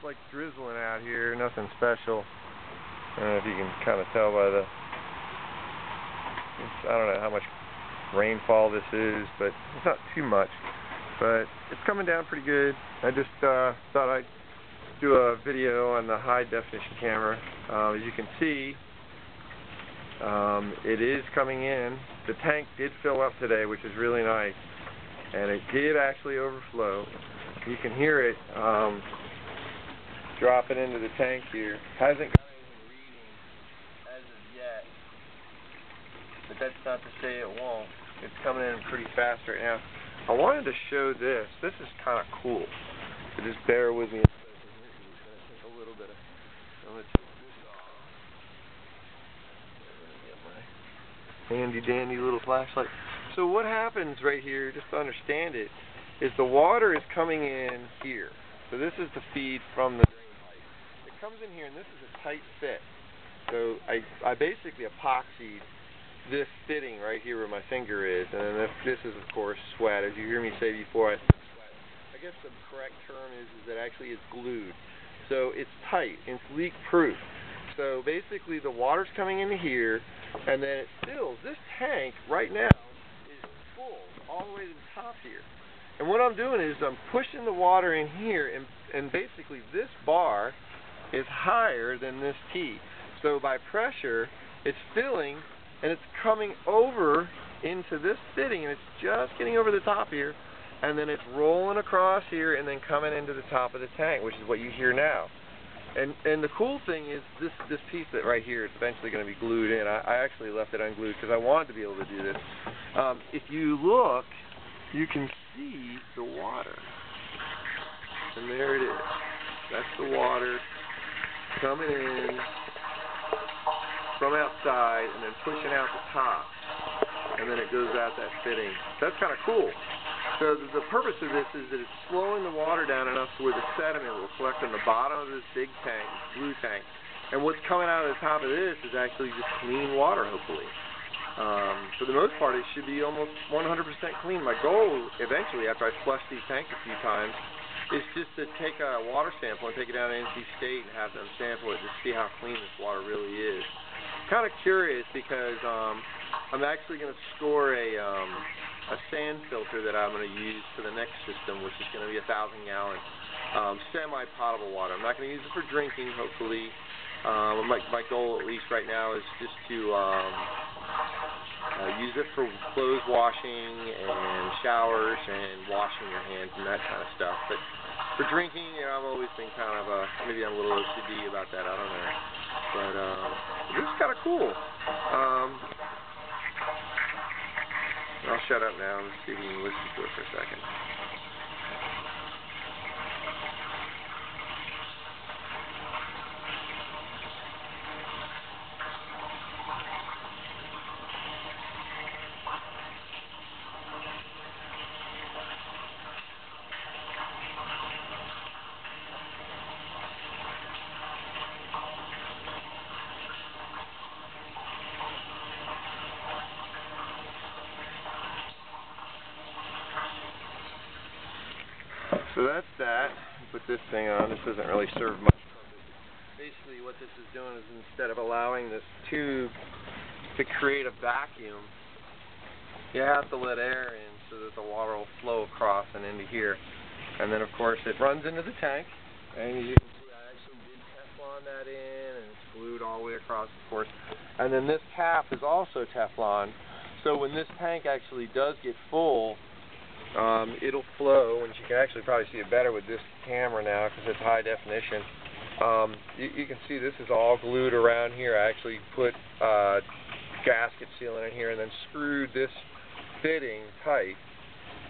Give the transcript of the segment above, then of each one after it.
like drizzling out here, nothing special. I don't know if you can kind of tell by the, I don't know how much rainfall this is, but it's not too much. But it's coming down pretty good. I just thought I'd do a video on the high definition camera. As you can see, it is coming in. The tank did fill up today, which is really nice, and it did actually overflow. You can hear it dropping into the tank here. Hasn't got anything reading as of yet, but that's not to say it won't. It's coming in pretty fast right now. I wanted to show this. This is kind of cool. So just bear with me a second here. It's going to take a little bit of... I'm going to take this off. I'm going to get my handy dandy little flashlight. So what happens right here, just to understand it, is the water is coming in here. So this is the feed from the drain pipe. It comes in here, and this is a tight fit. So I basically epoxied this fitting right here where my finger is, and then this is of course sweat. As you hear me say before, I said sweat. I guess the correct term is that actually it's glued. So it's tight, it's leak proof. So basically the water's coming into here, and then it fills. This tank right now is full all the way to the top here. And what I'm doing is I'm pushing the water in here, and basically this bar is higher than this T. So by pressure, it's filling, and it's coming over into this fitting, and it's just getting over the top here, and then it's rolling across here and then coming into the top of the tank, which is what you hear now. And the cool thing is this piece that right here is eventually going to be glued in. I actually left it unglued because I wanted to be able to do this. If you look, you can see the water. And there it is. That's the water coming in from outside and then pushing out the top, and then it goes out that fitting. That's kind of cool. So the purpose of this is that it's slowing the water down enough to where the sediment will collect on the bottom of this big tank, this blue tank, and what's coming out of the top of this is actually just clean water, hopefully. For the most part, it should be almost 100% clean. My goal, eventually, after I flush these tanks a few times, is just to take a water sample and take it down to NC State and have them sample it to see how clean this water really is. Kind of curious because I'm actually going to store a sand filter that I'm going to use for the next system, which is going to be 1,000-gallon semi-potable water. I'm not going to use it for drinking, hopefully. My goal, at least right now, is just to use it for clothes washing and showers and washing your hands and that kind of stuff. But for drinking, you know, I've always been kind of maybe I'm a little OCD about that, I don't know. But this is kind of cool. I'll shut up now and see if you can listen to it for a second. So that's that. Put this thing on. This doesn't really serve much purpose. Basically what this is doing is instead of allowing this tube to create a vacuum, you have to let air in so that the water will flow across and into here. And then of course it runs into the tank, and as you can see I actually did Teflon that in, and it's glued all the way across, of course. And then this cap is also Teflon, so when this tank actually does get full, it'll flow, and you can actually probably see it better with this camera now because it's high definition. You can see this is all glued around here. I actually put gasket sealant in here and then screwed this fitting tight,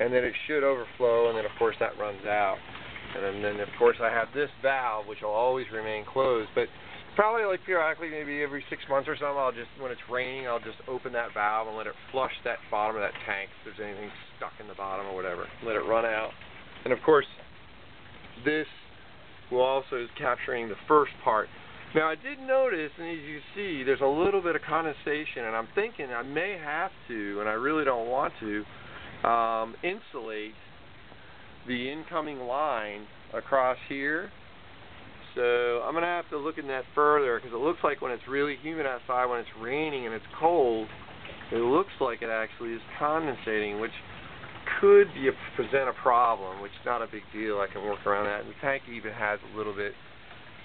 and then it should overflow, and then of course that runs out. And then of course I have this valve which will always remain closed, but probably like periodically, maybe every 6 months or something, I'll just, when it's raining, I'll just open that valve and let it flush that bottom of that tank if there's anything stuck in the bottom or whatever. Let it run out. And of course, this will also is capturing the first part. Now I did notice, and as you see, there's a little bit of condensation, and I'm thinking I may have to, and I really don't want to, insulate the incoming line across here So I'm going to have to look in that further, because it looks like when it's really humid outside, when it's raining and it's cold, it looks like it actually is condensating, which could present a problem, which is not a big deal. I can work around that. And the tank even has a little bit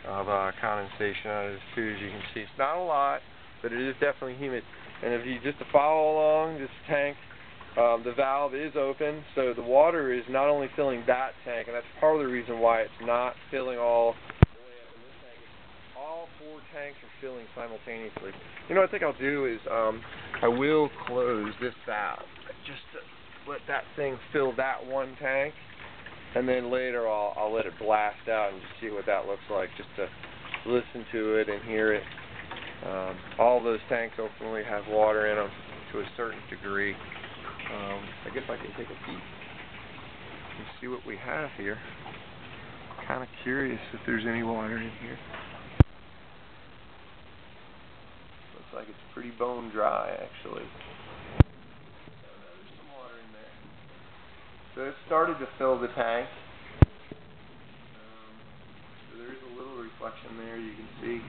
of condensation on it too, as you can see. It's not a lot, but it is definitely humid. And if you just follow along this tank, the valve is open, so the water is not only filling that tank, and that's part of the reason why it's not filling all the way up in this tank. All 4 tanks are filling simultaneously. You know what I think I'll do is I will close this valve just to let that thing fill that one tank, and then later I'll let it blast out and just see what that looks like, just to listen to it and hear it. All those tanks ultimately have water in them to a certain degree. I guess I can take a peek and see what we have here. Kind of curious if there's any water in here. Looks like it's pretty bone dry, actually. There's some water in there. So it started to fill the tank. So there is a little reflection there, you can see.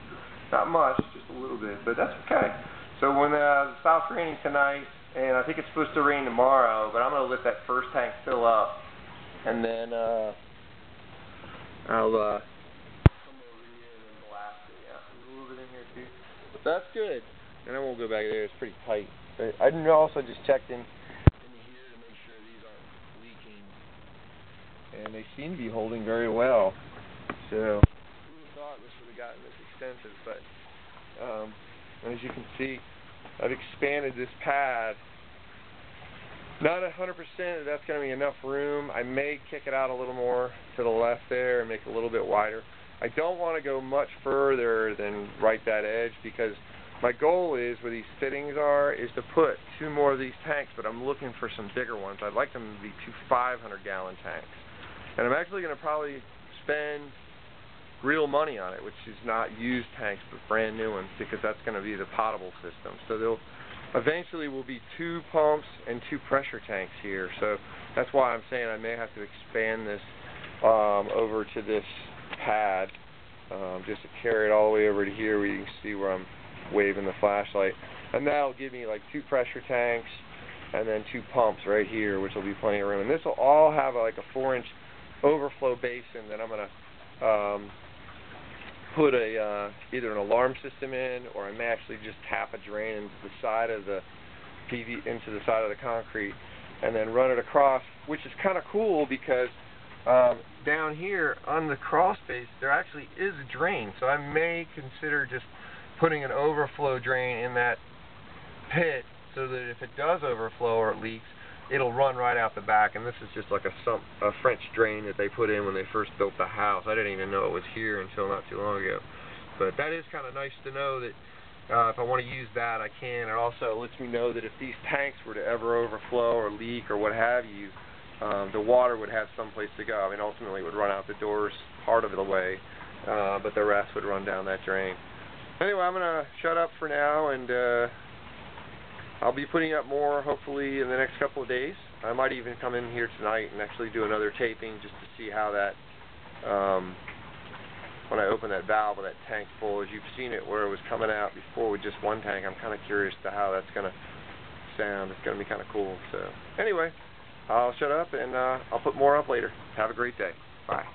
Not much, just a little bit, but that's okay. So when it stops raining tonight, and I think it's supposed to rain tomorrow, but I'm going to let that first tank fill up, and then I'll come over here and then blast it. Yeah, there's a little bit in here too. But that's good. And I won't go back there, it's pretty tight. But I also just checked in here to make sure these aren't leaking. And they seem to be holding very well. So, who would have thought this would have gotten this extensive, but as you can see, I've expanded this pad. Not 100% that's going to be enough room. I may kick it out a little more to the left there and make it a little bit wider. I don't want to go much further than right that edge, because my goal is, where these fittings are, is to put 2 more of these tanks, but I'm looking for some bigger ones. I'd like them to be 2 500-gallon tanks. And I'm actually going to probably spend real money on it, which is not used tanks, but brand new ones, because that's going to be the potable system. So they'll eventually will be 2 pumps and 2 pressure tanks here. So that's why I'm saying I may have to expand this over to this pad, just to carry it all the way over to here, where you can see where I'm waving the flashlight. And that'll give me like 2 pressure tanks and then 2 pumps right here, which will be plenty of room. And this will all have like a 4-inch overflow basin that I'm going to put either an alarm system in, or I may actually just tap a drain into the side of the concrete, and then run it across, which is kind of cool, because down here on the crawl space there actually is a drain. So I may consider just putting an overflow drain in that pit, so that if it does overflow or it leaks, it'll run right out the back. And this is just like a French drain that they put in when they first built the house. I didn't even know it was here until not too long ago. But that is kind of nice to know that if I want to use that, I can. It also lets me know that if these tanks were to ever overflow or leak or what have you, the water would have some place to go. I mean, ultimately it would run out the doors part of the way, but the rest would run down that drain. Anyway, I'm going to shut up for now, and I'll be putting up more hopefully in the next couple of days. I might even come in here tonight and actually do another taping, just to see how that, when I open that valve with that tank full, as you've seen it where it was coming out before with just 1 tank, I'm kind of curious to how that's going to sound. It's going to be kind of cool. So anyway, I'll shut up, and I'll put more up later. Have a great day. Bye.